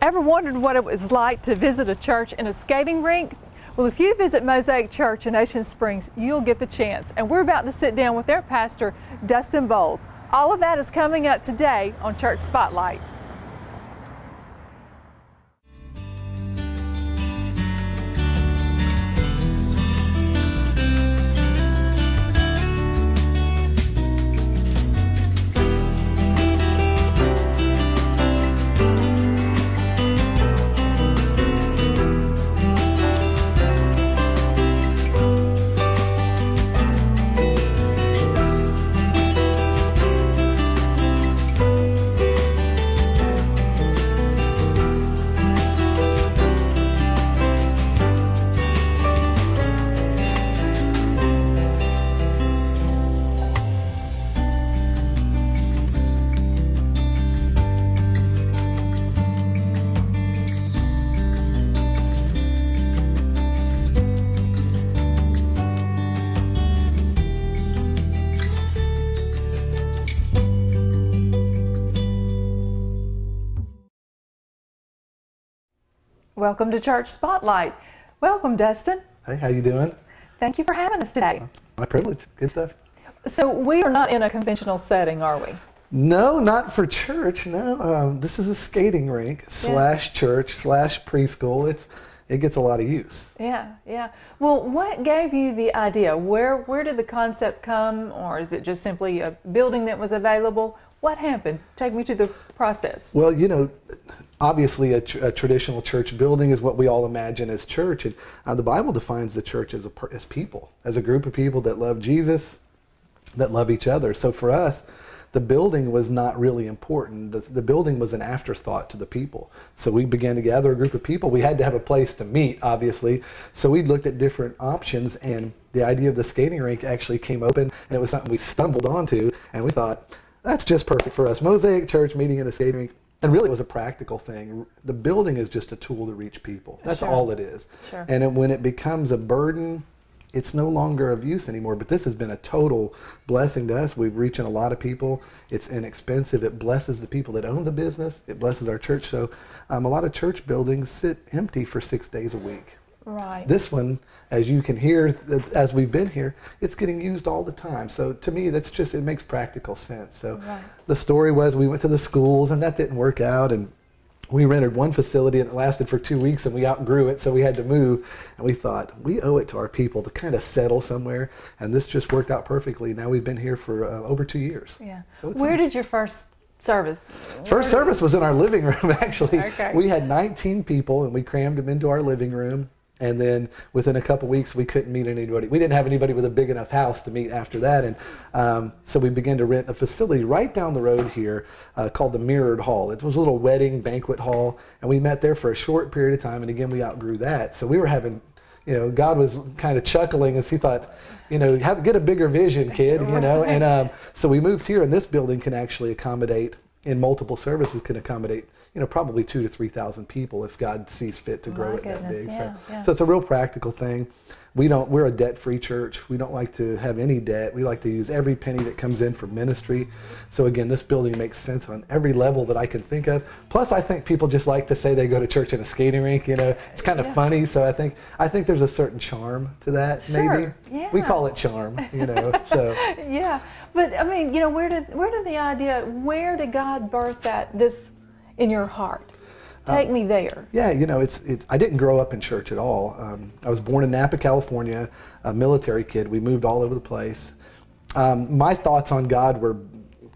Ever wondered what it was like to visit a church in a skating rink? Well, if you visit Mosaic Church in Ocean Springs, you'll get the chance. And we're about to sit down with their pastor, Dustin Bowles. All of that is coming up today on Church Spotlight. Welcome to Church Spotlight. Welcome, Dustin. Hey, how you doing? Thank you for having us today. My privilege. Good stuff. So we are not in a conventional setting, are we? No, not for church. No, this is a skating rink slash church slash preschool. It gets a lot of use. Yeah, yeah. Well, what gave you the idea? Where did the concept come, or is it just simply a building that was available? What happened? Take me to the process. Well, you know, obviously a traditional church building is what we all imagine as church, and the Bible defines the church as people, as a group of people that love Jesus, that love each other. So for us, the building was not really important. The building was an afterthought to the people. So we began to gather a group of people. We had to have a place to meet, obviously. So we looked at different options, and the idea of the skating rink actually came open, and it was something we stumbled onto, and we thought, that's just perfect for us. Mosaic Church meeting in a skating rink. And really it was a practical thing. The building is just a tool to reach people. That's all it is. Sure. And when it becomes a burden, it's no longer of use anymore. But this has been a total blessing to us. We've reached a lot of people. It's inexpensive. It blesses the people that own the business. It blesses our church. So a lot of church buildings sit empty for 6 days a week. Right. This one, as you can hear, as we've been here, it's getting used all the time. So to me, that's just, it makes practical sense. So the story was we went to the schools and that didn't work out, and we rented one facility and it lasted for 2 weeks and we outgrew it, so we had to move. And we thought, we owe it to our people to kind of settle somewhere, and this just worked out perfectly. Now we've been here for over 2 years. Yeah. So Where did your first service? First service was in our living room, actually. Okay. We had 19 people and we crammed them into our living room. And then within a couple weeks, we couldn't meet anybody. We didn't have anybody with a big enough house to meet after that. And so we began to rent a facility right down the road here called the Mirrored Hall. It was a little wedding banquet hall. And we met there for a short period of time. And again, we outgrew that. So we were having, you know, God was kind of chuckling as he thought, you know, get a bigger vision, kid, you know. And so we moved here, and this building can actually accommodate, in multiple services, can accommodate, you know, probably 2,000 to 3,000 people if God sees fit to grow it that big. So it's a real practical thing. We're a debt-free church. We don't like to have any debt. We like to use every penny that comes in for ministry. So again, this building makes sense on every level that I can think of. Plus, I think people just like to say they go to church in a skating rink. You know, it's kind of funny. So I think there's a certain charm to that. Maybe we call it charm. You know, so yeah. But I mean, you know, where did God birth this in your heart? Take me there. Yeah, you know, I didn't grow up in church at all. I was born in Napa, California, a military kid. We moved all over the place. My thoughts on God were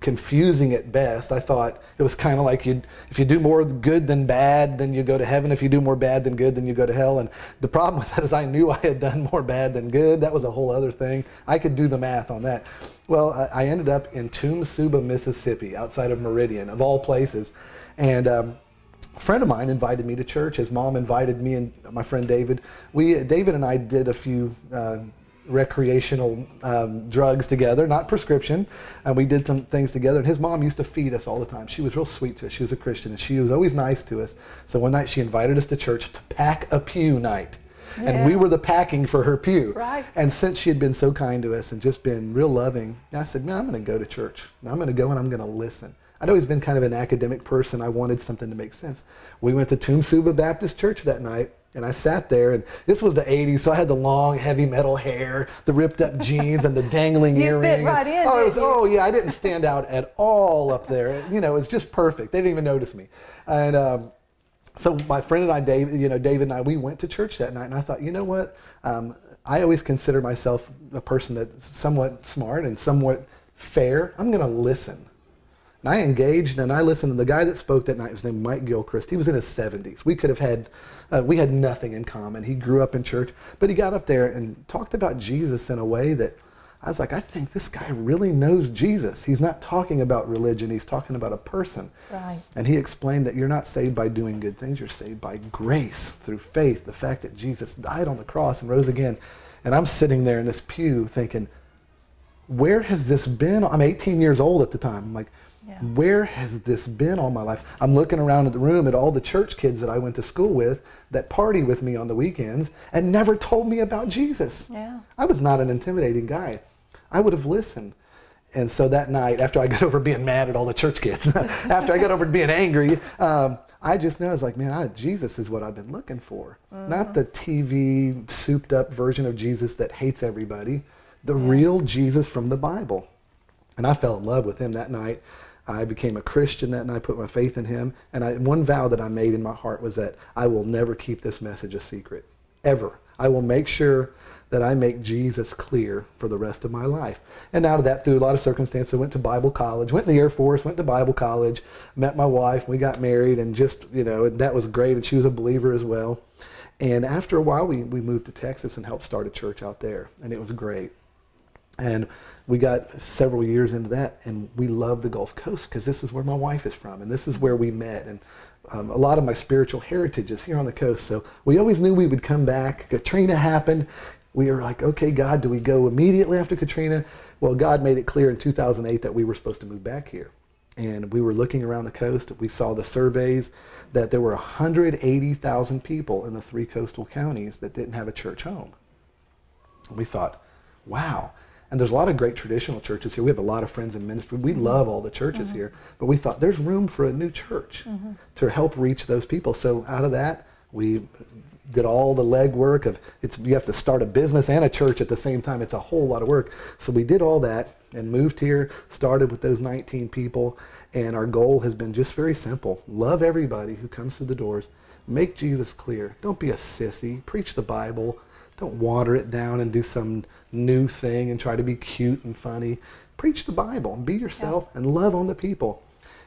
confusing at best. I thought it was kind of like if you do more good than bad, then you go to heaven. If you do more bad than good, then you go to hell. And the problem with that is I knew I had done more bad than good. That was a whole other thing. I could do the math on that. Well, I ended up in Tomb Suba, Mississippi, outside of Meridian, of all places. And a friend of mine invited me to church. His mom invited me and my friend David. David and I did a few recreational drugs together, not prescription, and we did some things together. And his mom used to feed us all the time. She was real sweet to us. She was a Christian, and she was always nice to us. So one night she invited us to church to pack a pew night. Yeah. And we were the packing for her pew. Right. And since she had been so kind to us and just been real loving, I said, man, I'm going to go to church. And I'm going to go and I'm going to listen. I'd always been kind of an academic person. I wanted something to make sense. We went to Tumsuba Baptist Church that night, and I sat there, and this was the 80s, so I had the long, heavy metal hair, the ripped up jeans, and the dangling earring. You fit right in, oh yeah, I didn't stand out at all up there. You know, it was just perfect. They didn't even notice me. And so my friend and I, David and I, we went to church that night, and I thought, you know what? I always consider myself a person that's somewhat smart and somewhat fair. I'm going to listen. And I engaged and I listened, and the guy that spoke that night was named Mike Gilchrist. He was in his 70s. We had nothing in common. He grew up in church, but he got up there and talked about Jesus in a way that I was like, I think this guy really knows Jesus. He's not talking about religion. He's talking about a person. Right. And he explained that you're not saved by doing good things. You're saved by grace through faith, the fact that Jesus died on the cross and rose again. And I'm sitting there in this pew thinking, where has this been? I'm 18 years old at the time. I'm like, where has this been all my life? I'm looking around at the room at all the church kids that I went to school with that party with me on the weekends and never told me about Jesus. Yeah. I was not an intimidating guy. I would have listened. And so that night, after I got over being mad at all the church kids, after I got over being angry, I just know, I was like, man, Jesus is what I've been looking for. Not the TV souped up version of Jesus that hates everybody, the real Jesus from the Bible. And I fell in love with him that night. I became a Christian that night, put my faith in him. And one vow that I made in my heart was that I will never keep this message a secret, ever. I will make sure that I make Jesus clear for the rest of my life. And out of that, through a lot of circumstances, I went to Bible college, went in the Air Force, went to Bible college, met my wife, we got married, and just, and that was great, and she was a believer as well. And after a while, we moved to Texas and helped start a church out there, and it was great. And we got several years into that, and we loved the Gulf Coast because this is where my wife is from, and this is where we met. And a lot of my spiritual heritage is here on the coast, so we always knew we would come back. Katrina happened. We were like, okay, God, do we go immediately after Katrina? Well, God made it clear in 2008 that we were supposed to move back here. And we were looking around the coast. We saw the surveys that there were 180,000 people in the 3 coastal counties that didn't have a church home. And we thought, wow. And there's a lot of great traditional churches here. We have a lot of friends in ministry. We love all the churches here. But we thought there's room for a new church to help reach those people. So out of that, we did all the legwork of you have to start a business and a church at the same time. It's a whole lot of work. So we did all that and moved here, started with those 19 people. And our goal has been just very simple. Love everybody who comes through the doors. Make Jesus clear. Don't be a sissy. Preach the Bible. Don't water it down and do some new thing and try to be cute and funny. Preach the Bible and be yourself and love on the people.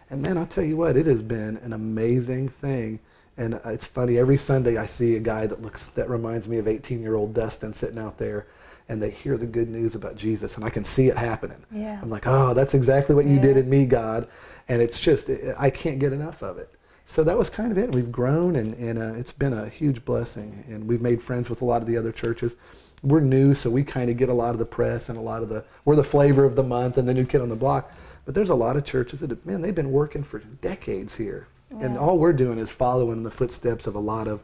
And man, I'll tell you what, it has been an amazing thing. And it's funny, every Sunday I see a guy that reminds me of 18-year-old Dustin sitting out there, and they hear the good news about Jesus, and I can see it happening. Yeah. I'm like, oh, that's exactly what you did in me, God. And it's just, I can't get enough of it. So that was kind of it. We've grown, and it's been a huge blessing. And we've made friends with a lot of the other churches. We're new, so we kind of get a lot of the press and we're the flavor of the month and the new kid on the block. But there's a lot of churches that, man, they've been working for decades here. Yeah. And all we're doing is following the footsteps of a lot of,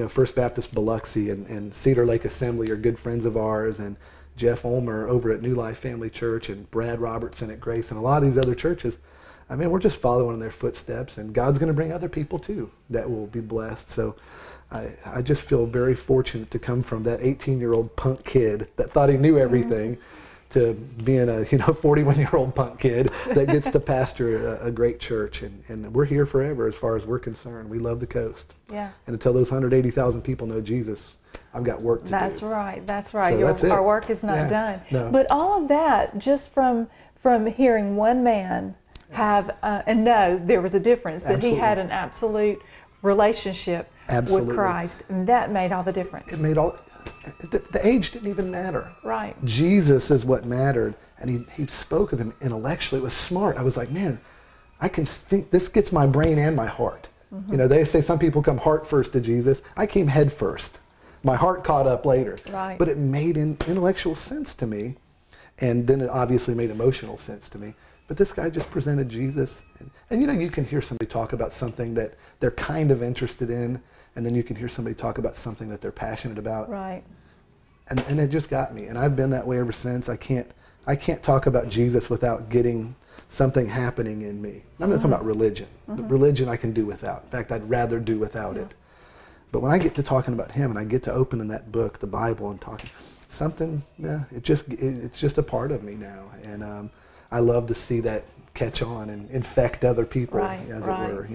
First Baptist Biloxi and Cedar Lake Assembly are good friends of ours, and Jeff Ulmer over at New Life Family Church, and Brad Robertson at Grace, and a lot of these other churches. I mean, we're just following in their footsteps, and God's going to bring other people too that will be blessed. So I just feel very fortunate to come from that 18-year-old punk kid that thought he knew everything to being a 41-year-old punk kid that gets to pastor a great church. And we're here forever as far as we're concerned. We love the coast. Yeah. And until those 180,000 people know Jesus, I've got work to do. That's right. That's right. So our work is not done. No. But all of that, just from hearing one man have and know there was a difference, that he had an absolute relationship with Christ, and that made all the difference. It made all. The age didn't even matter. Right. Jesus is what mattered, and he spoke of him intellectually. It was smart. I was like, man, I can think. This gets my brain and my heart. They say some people come heart first to Jesus. I came head first. My heart caught up later. Right. But it made intellectual sense to me, and then it obviously made emotional sense to me. But this guy just presented Jesus. And you can hear somebody talk about something that they're kind of interested in, and then you can hear somebody talk about something that they're passionate about. Right. And it just got me. And I've been that way ever since. I can't talk about Jesus without getting something happening in me. I'm not talking about religion. Religion I can do without. In fact, I'd rather do without it. But when I get to talking about him and I get to opening that book, the Bible, and talking, something, it's just a part of me now. And I love to see that catch on and infect other people, as it were,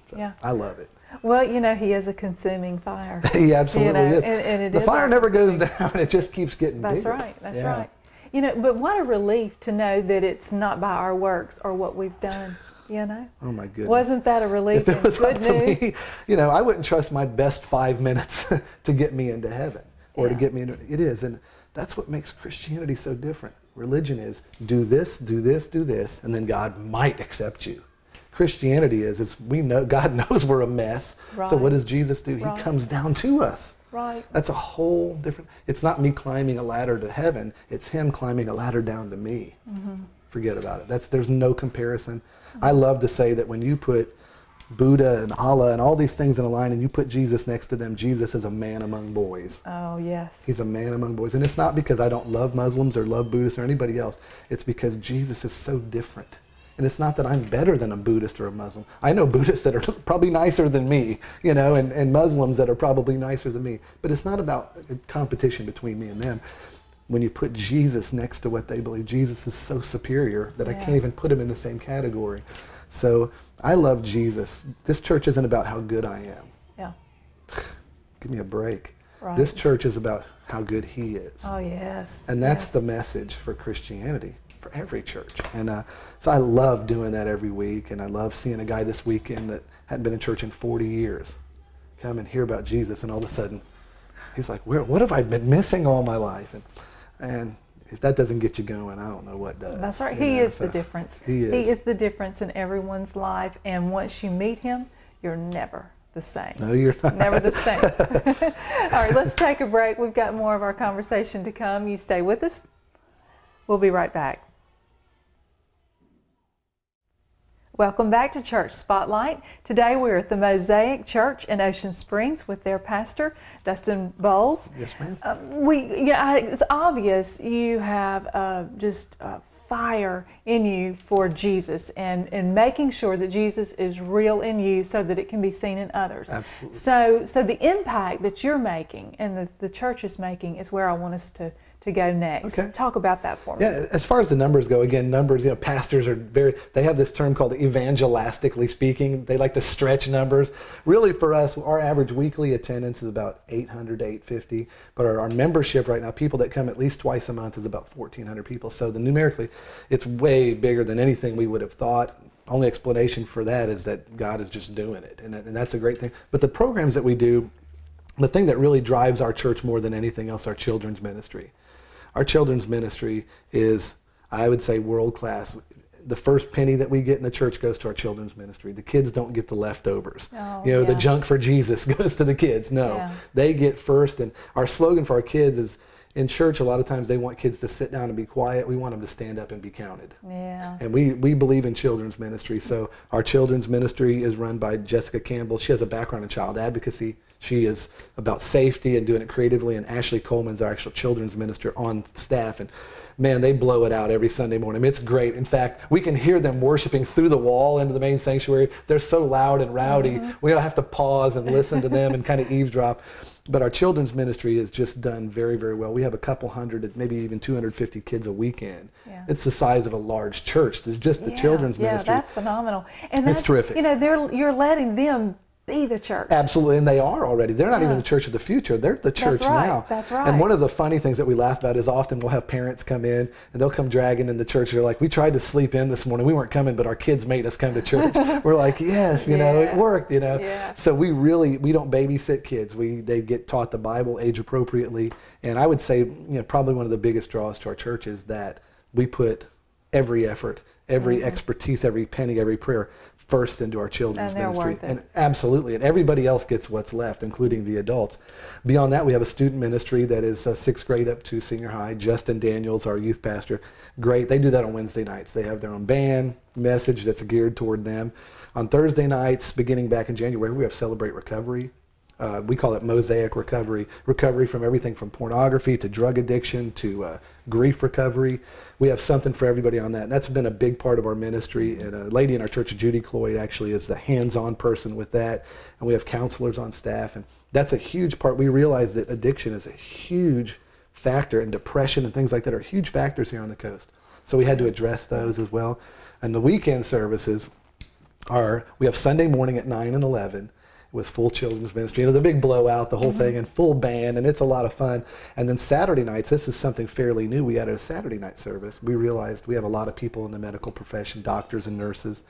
So I love it. Well, he is a consuming fire. He absolutely is. And the fire never goes down. It just keeps getting bigger. That's right. That's right. But what a relief to know that it's not by our works or what we've done. Oh my goodness. Wasn't that a relief? If it was good up to news? me, I wouldn't trust my best 5 minutes to get me into heaven or to get me into it is. And that's what makes Christianity so different. Religion is do this, do this, do this, and then God might accept you. Christianity is we know God knows we're a mess. Right. So what does Jesus do? He comes down to us. Right. That's a whole different. It's not me climbing a ladder to heaven. It's him climbing a ladder down to me. Forget about it. There's no comparison. I love to say that when you put Buddha and Allah and all these things in a line and you put Jesus next to them, Jesus is a man among boys. Oh, yes. He's a man among boys. And it's not because I don't love Muslims or love Buddhists or anybody else. It's because Jesus is so different. And it's not that I'm better than a Buddhist or a Muslim. I know Buddhists that are probably nicer than me, and Muslims that are probably nicer than me. But it's not about a competition between me and them. When you put Jesus next to what they believe, Jesus is so superior that I can't even put him in the same category. So I love Jesus. This church isn't about how good I am. Yeah. Give me a break. Right. This church is about how good he is. Oh, yes. And that's the message for Christianity, for every church. And so I love doing that every week, and I love seeing a guy this weekend that hadn't been in church in 40 years come and hear about Jesus, and all of a sudden he's like, what have I been missing all my life? And if that doesn't get you going, I don't know what does. That's right. He is the difference. He is the difference in everyone's life. And once you meet him, you're never the same. No, you're not. Never the same. All right, let's take a break. We've got more of our conversation to come. You stay with us. We'll be right back. Welcome back to Church Spotlight. Today we're at the Mosaic Church in Ocean Springs with their pastor, Dustin Bowles. Yes, ma'am. It's obvious you have just fire in you for Jesus and making sure that Jesus is real in you so that it can be seen in others. Absolutely. So the impact that you're making and the church is making is where I want us to go next. Okay. Talk about that for me. Yeah, as far as the numbers go, again, numbers, pastors are they have this term called evangelistically speaking. They like to stretch numbers. Really for us, our average weekly attendance is about 800 to 850, but our membership right now, people that come at least twice a month, is about 1,400 people. So numerically, it's way bigger than anything we would have thought. Only explanation for that is that God is just doing it, and that's a great thing. But the programs that we do, the thing that really drives our church more than anything else, our children's ministry. Our children's ministry is, I would say, world class. The first penny that we get in the church goes to our children's ministry. The kids don't get the leftovers. The junk for Jesus goes to the kids. No, they get first. And our slogan for our kids is, in church, a lot of times they want kids to sit down and be quiet. We want them to stand up and be counted. Yeah. And we believe in children's ministry. So our children's ministry is run by Jessica Campbell. She has a background in child advocacy. She is about safety and doing it creatively. And Ashley Coleman's our actual children's minister on staff. And man, they blow it out every Sunday morning. I mean, it's great. In fact, we can hear them worshiping through the wall into the main sanctuary. They're so loud and rowdy. We all have to pause and listen to them and kind of eavesdrop. But our children's ministry is just done very, very well. We have a couple hundred, maybe even 250 kids a weekend. Yeah. It's the size of a large church. There's just the children's ministry. Yeah, that's phenomenal. And that's terrific. You're letting them be the church. Absolutely, and they are already. They're not even the church of the future. They're the church now. That's right. And one of the funny things that we laugh about is often we'll have parents come in and they'll come dragging in the church. They're like, we tried to sleep in this morning. We weren't coming, but our kids made us come to church. We're like, yes, it worked, Yeah. So we don't babysit kids. They get taught the Bible age appropriately. And I would say, probably one of the biggest draws to our church is that we put every effort, every expertise, every penny, every prayer first into our children's ministry. And absolutely, and everybody else gets what's left, including the adults. Beyond that, we have a student ministry that is 6th grade up to senior high. Justin Daniels, our youth pastor, great. They do that on Wednesday nights. They have their own band, message that's geared toward them. On Thursday nights, beginning back in January, we have Celebrate Recovery. We call it Mosaic recovery. Recovery from everything from pornography to drug addiction to grief recovery. We have something for everybody on that. And that's been a big part of our ministry. And a lady in our church, Judy Cloyd, actually is the hands-on person with that. And we have counselors on staff. And that's a huge part. We realize that addiction is a huge factor, and depression and things like that are huge factors here on the coast. So we had to address those as well. And the weekend services we have Sunday morning at 9 and 11 with full children's ministry. The big blowout, the whole thing, and full band, and it's a lot of fun. And then Saturday nights, this is something fairly new. We added a Saturday night service. We realized we have a lot of people in the medical profession, doctors and nurses,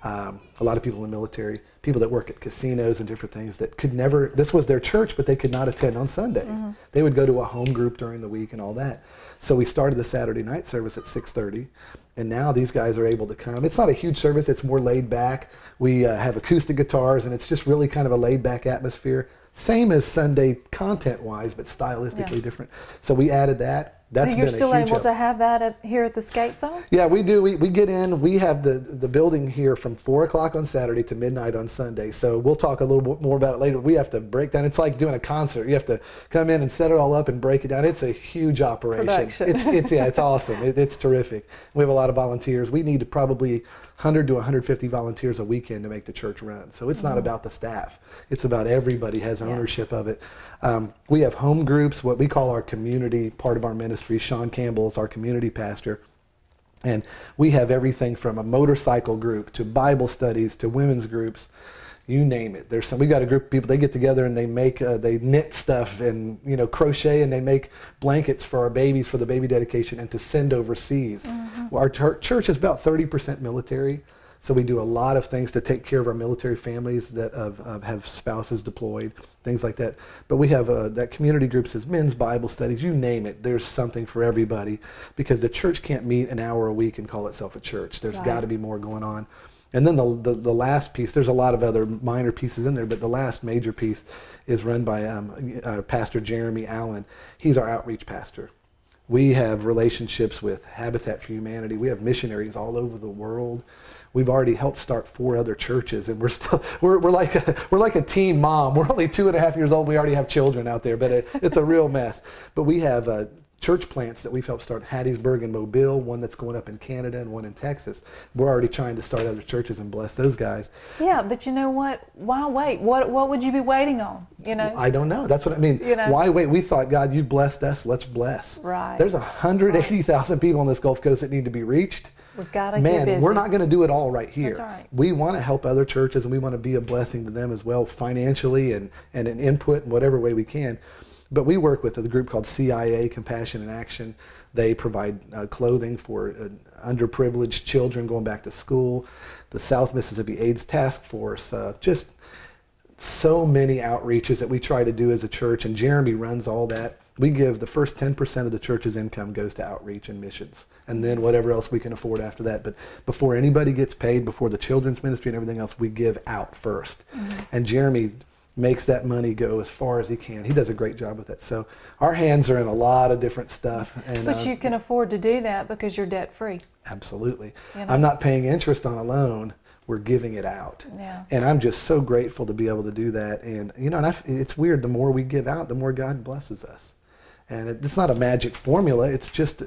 a lot of people in the military, people that work at casinos and different things that could never, this was their church, but they could not attend on Sundays. They would go to a home group during the week and all that. So we started the Saturday night service at 6:30. And now these guys are able to come. It's not a huge service. It's more laid back. We have acoustic guitars, and it's just really kind of a laid back atmosphere. Same as Sunday content-wise, but stylistically different. So we added that. That's so you're been still a huge able to have that here at the skate zone? Yeah, we do. We get in. We have the building here from 4 o'clock on Saturday to midnight on Sunday. So we'll talk a little bit more about it later. We have to break down. It's like doing a concert. You have to come in and set it all up and break it down. It's a huge operation. Production. It's awesome. It's terrific. We have a lot of volunteers. We need probably 100 to 150 volunteers a weekend to make the church run. So it's not about the staff. It's about everybody has ownership of it. We have home groups, what we call our community part of our ministry. Sean Campbell is our community pastor. And we have everything from a motorcycle group to Bible studies to women's groups. You name it. We got a group of people, they get together and they make, they knit stuff and, crochet, and they make blankets for our babies for the baby dedication and to send overseas. Well, our church is about 30% military. So we do a lot of things to take care of our military families that have spouses deployed, things like that. But we have that community group says men's Bible studies, you name it. There's something for everybody because the church can't meet an hour a week and call itself a church. There's got to be more going on. And then the last piece, there's a lot of other minor pieces in there, but the last major piece is run by Pastor Jeremy Allen. He's our outreach pastor. We have relationships with Habitat for Humanity. We have missionaries all over the world. We've already helped start 4 other churches, and we're like a teen mom. We're only 2.5 years old. We already have children out there, but it's a real mess. But we have church plants that we've helped start: Hattiesburg and Mobile, one that's going up in Canada, and one in Texas. We're already trying to start other churches and bless those guys. Yeah, but you know what? Why wait? What would you be waiting on? I don't know. That's what I mean. Why wait? We thought, God, you've blessed us. Let's bless. Right. There's 180,000 people on this Gulf Coast that need to be reached. We've got to get busy. We're not going to do it all right here. That's right. We want to help other churches, and we want to be a blessing to them as well, financially and an input in whatever way we can. But we work with a group called CIA, Compassion in Action. They provide clothing for underprivileged children going back to school. The South Mississippi AIDS Task Force, just so many outreaches that we try to do as a church, and Jeremy runs all that. We give the first 10% of the church's income goes to outreach and missions, and then whatever else we can afford after that. But before anybody gets paid, before the children's ministry and everything else, we give out first. And Jeremy makes that money go as far as he can. He does a great job with it. So our hands are in a lot of different stuff. But you can afford to do that because you're debt free. Absolutely. I'm not paying interest on a loan. We're giving it out. Yeah. And I'm just so grateful to be able to do that. And it's weird, the more we give out, the more God blesses us. And it's not a magic formula. It's just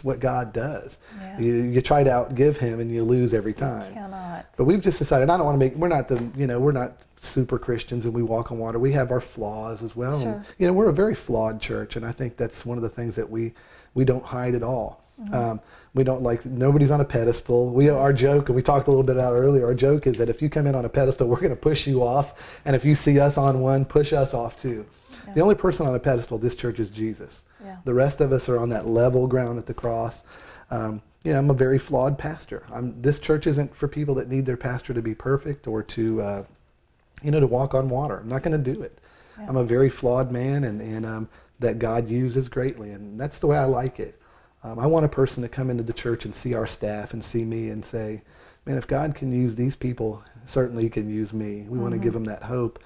what God does. Yeah. You try to outgive Him and you lose every time. You cannot. But we've just decided, I don't want to we're not super Christians and we walk on water. We have our flaws as well. Sure. And, we're a very flawed church, and I think that's one of the things that we don't hide at all. We don't nobody's on a pedestal. Our joke, and we talked a little bit about it earlier, our joke is that if you come in on a pedestal, we're going to push you off. And if you see us on one, push us off too. Yeah. The only person on a pedestal at this church is Jesus. Yeah. The rest of us are on that level ground at the cross. I'm a very flawed pastor. This church isn't for people that need their pastor to be perfect or to walk on water. I'm not going to do it. Yeah. I'm a very flawed man, and that God uses greatly, and that's the way I like it. I want a person to come into the church and see our staff and see me and say, man, if God can use these people, certainly He can use me. We want to give them that hope.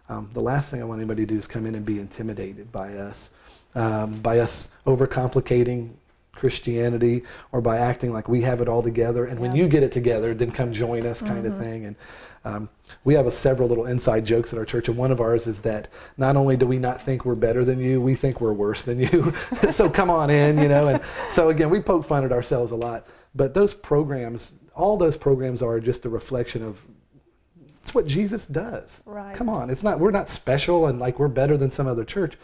The last thing I want anybody to do is come in and be intimidated by us overcomplicating Christianity or by acting like we have it all together. And when you get it together, then come join us kind of thing. And we have several little inside jokes at our church. And one of ours is that not only do we not think we're better than you, we think we're worse than you. So come on in, you know. And so again, we poke fun at ourselves a lot. But those programs, all those programs are just a reflection of it's what Jesus does. Right. Come on. It's not, we're not special and like we're better than some other church.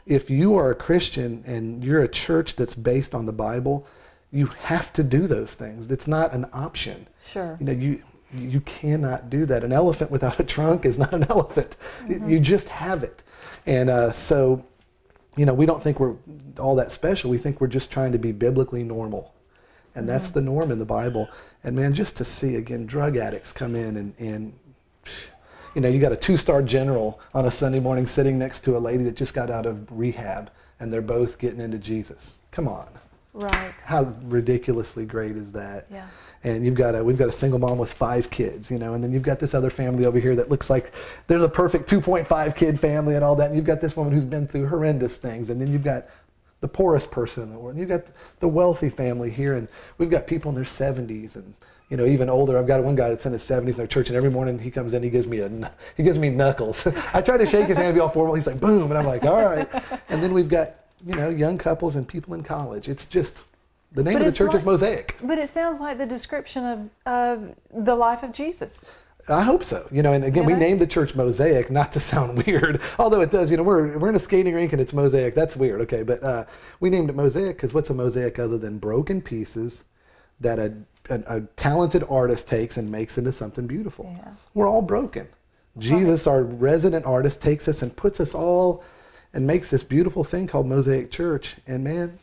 If you are a Christian and you're a church that's based on the Bible, you have to do those things. It's not an option. Sure. You know, you cannot do that. An elephant without a trunk is not an elephant. You just have it. And so, you know, we don't think we're all that special. We think we're just trying to be biblically normal. And that's the norm in the Bible. And man, just to see, again, drug addicts come in and you know, you got a 2-star general on a Sunday morning sitting next to a lady that just got out of rehab, and they're both getting into Jesus. Come on. Right. How ridiculously great is that? Yeah. And we've got a single mom with 5 kids, you know, and then you've got this other family over here that looks like they're the perfect 2.5 kid family and all that. And you've got this woman who's been through horrendous things, and then you've got the poorest person in the world. And you've got the wealthy family here, and we've got people in their 70s and, you know, even older. I've got one guy that's in his 70s in our church, and every morning he comes in, he gives me knuckles. I try to shake his hand, be all formal. He's like, boom, and I'm like, all right. And then we've got, you know, young couples and people in college. It's just, the name of the church is Mosaic. But it sounds like the description of the life of Jesus. I hope so. You know, and again, we named the church Mosaic, not to sound weird, although it does. You know, we're in a skating rink and it's Mosaic. That's weird, okay? But we named it Mosaic because what's a mosaic other than broken pieces that a talented artist takes and makes into something beautiful? Yeah. We're all broken. Jesus, our resident artist, takes us and puts us all and makes this beautiful thing called Mosaic Church. And man,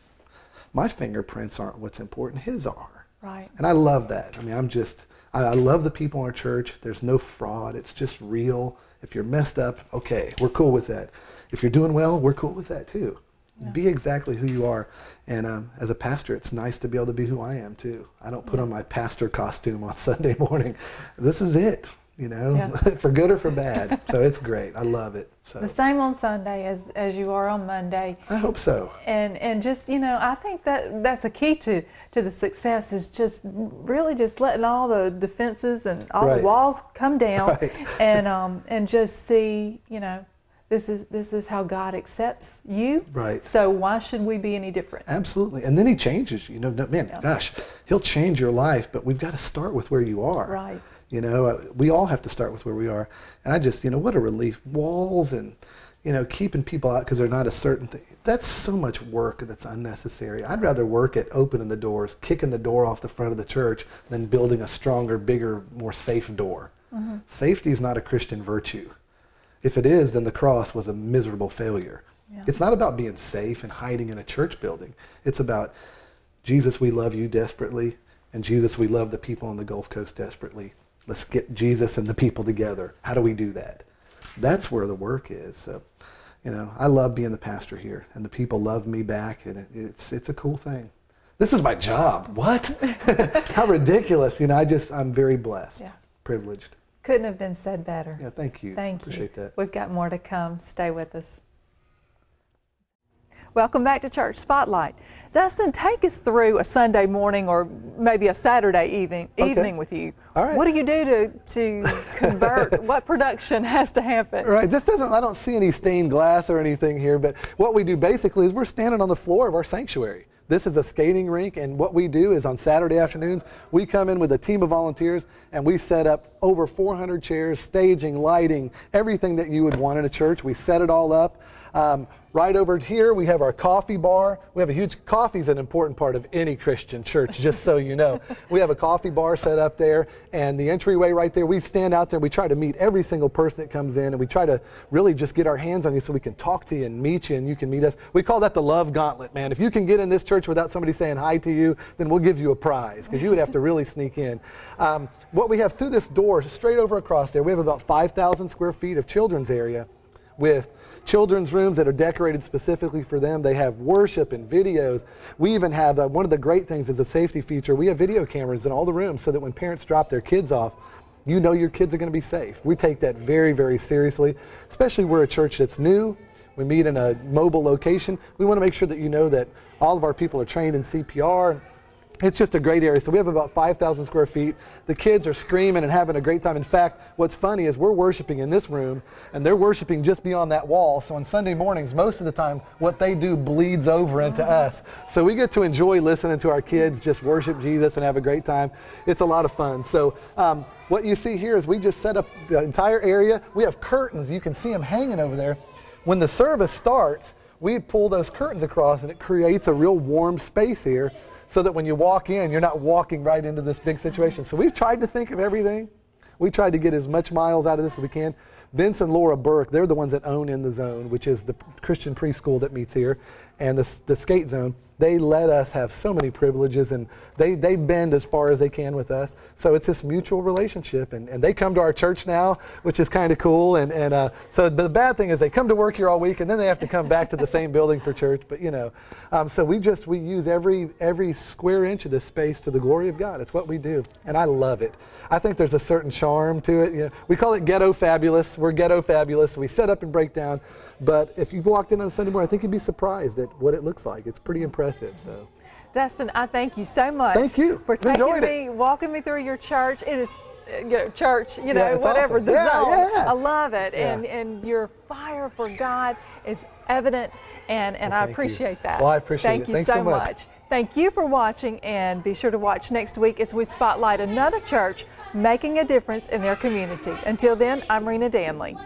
my fingerprints aren't what's important. His are. Right. And I love that. I mean, I love the people in our church. There's no fraud. It's just real. If you're messed up, okay, we're cool with that. If you're doing well, we're cool with that too. Yeah. Be exactly who you are. And as a pastor, it's nice to be able to be who I am too. I don't put on my pastor costume on Sunday morning. This is it, you know, for good or for bad. So it's great. I love it. So the same on Sunday as you are on Monday. I hope so. And just, you know, I think that's a key to the success is just really just letting all the defenses and all the walls come down and just see, you know, this is how God accepts you. Right. So why should we be any different? Absolutely. And then he changes you. You know, man, gosh, he'll change your life, but we've got to start with where you are. Right. You know, we all have to start with where we are. And I just, you know, what a relief. Walls and, you know, keeping people out because they're not a certain thing. That's so much work that's unnecessary. I'd rather work at opening the doors, kicking the door off the front of the church than building a stronger, bigger, more safe door. Mm-hmm. Safety is not a Christian virtue. If it is, then the cross was a miserable failure. Yeah. It's not about being safe and hiding in a church building. It's about, Jesus, we love you desperately, and Jesus, we love the people on the Gulf Coast desperately. Let's get Jesus and the people together. How do we do that? That's where the work is. So, you know, I love being the pastor here, and the people love me back, and it's a cool thing. This is my job. What? How ridiculous. You know, I'm very blessed, privileged. Couldn't have been said better. Yeah, thank you. Appreciate that. We've got more to come. Stay with us. Welcome back to Church Spotlight. Dustin, take us through a Sunday morning or maybe a Saturday evening with you. All right. What do you do to convert? What production has to happen? Right. I don't see any stained glass or anything here, but what we do basically is we're standing on the floor of our sanctuary. This is a skating rink, and what we do is on Saturday afternoons, we come in with a team of volunteers, and we set up over 400 chairs, staging, lighting, everything that you would want in a church. We set it all up. Right over here, we have our coffee bar. We have a huge, coffee's an important part of any Christian church, just so you know. We have a coffee bar set up there, and the entryway right there, we stand out there, we try to meet every single person that comes in, and we try to really just get our hands on you so we can talk to you and meet you, and you can meet us. We call that the love gauntlet, man. If you can get in this church without somebody saying hi to you, then we'll give you a prize, because you would have to really sneak in. What we have through this door, straight over across there, we have about 5,000 square feet of children's area with children's rooms that are decorated specifically for them. They have worship and videos. We even have, one of the great things is a safety feature. We have video cameras in all the rooms so that when parents drop their kids off, you know your kids are going to be safe. We take that very, very seriously, especially we're a church that's new. We meet in a mobile location. We want to make sure that you know that all of our people are trained in CPR. It's just a great area. So we have about 5,000 square feet. The kids are screaming and having a great time. In fact, what's funny is we're worshiping in this room, and they're worshiping just beyond that wall. So on Sunday mornings, most of the time, what they do bleeds over into us. So we get to enjoy listening to our kids just worship Jesus and have a great time. It's a lot of fun. So what you see here is we just set up the entire area. We have curtains. You can see them hanging over there. When the service starts, we pull those curtains across, and it creates a real warm space here, so that when you walk in, you're not walking right into this big situation. So we've tried to think of everything. We tried to get as much miles out of this as we can. Vince and Laura Burke, they're the ones that own In the Zone, which is the Christian preschool that meets here, and the skate zone. They let us have so many privileges, and they bend as far as they can with us. So it's this mutual relationship, and they come to our church now, which is kind of cool. So the bad thing is they come to work here all week, and then they have to come back to the same building for church. But so we use every square inch of this space to the glory of God. It's what we do, and I love it. I think there's a certain charm to it. We call it ghetto fabulous. We're ghetto fabulous. We set up and break down. But if you've walked in on a Sunday morning, I think you'd be surprised at what it looks like. It's pretty impressive. So, Dustin, I thank you so much. Thank you For walking me through your church. It is, church, whatever, awesome. the zone. Yeah. I love it. Yeah. And your fire for God is evident, and I appreciate that. Well, I appreciate it. Thank you Thanks so much. Thank you for watching, and be sure to watch next week as we spotlight another church making a difference in their community. Until then, I'm Rena Danley.